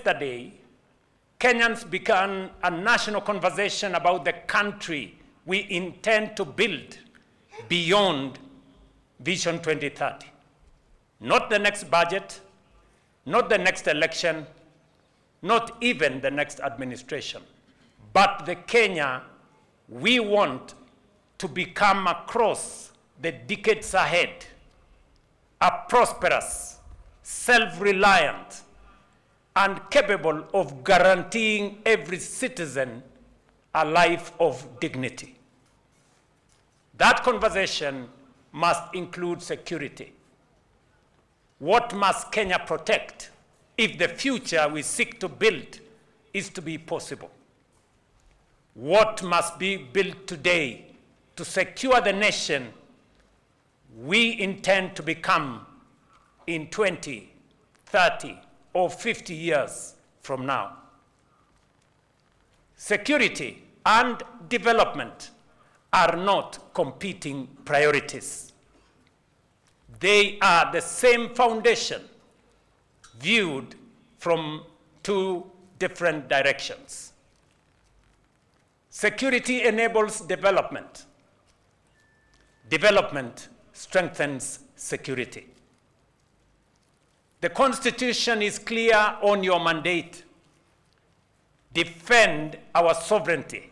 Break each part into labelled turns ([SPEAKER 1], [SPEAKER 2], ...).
[SPEAKER 1] yesterday, Kenyans began a national conversation about the country we intend to build beyond Vision 2030. Not the next budget, not the next election, not even the next administration, but the Kenya we want to become across the decades ahead, a prosperous, self-reliant, and capable of guaranteeing every citizen a life of dignity. That conversation must include security. What must Kenya protect if the future we seek to build is to be possible? What must be built today to secure the nation we intend to become in 20, 30, or 50 years from now? Security and development are not competing priorities. They are the same foundation viewed from two different directions. Security enables development. Development strengthens security. The Constitution is clear on your mandate. Defend our sovereignty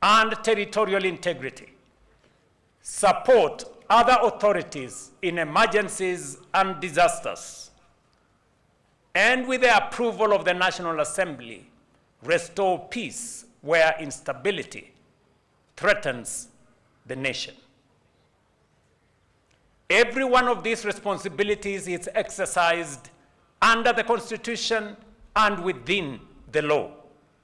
[SPEAKER 1] and territorial integrity. Support other authorities in emergencies and disasters. And with the approval of the National Assembly, restore peace where instability threatens the nation. Every one of these responsibilities is exercised under the Constitution and within the law.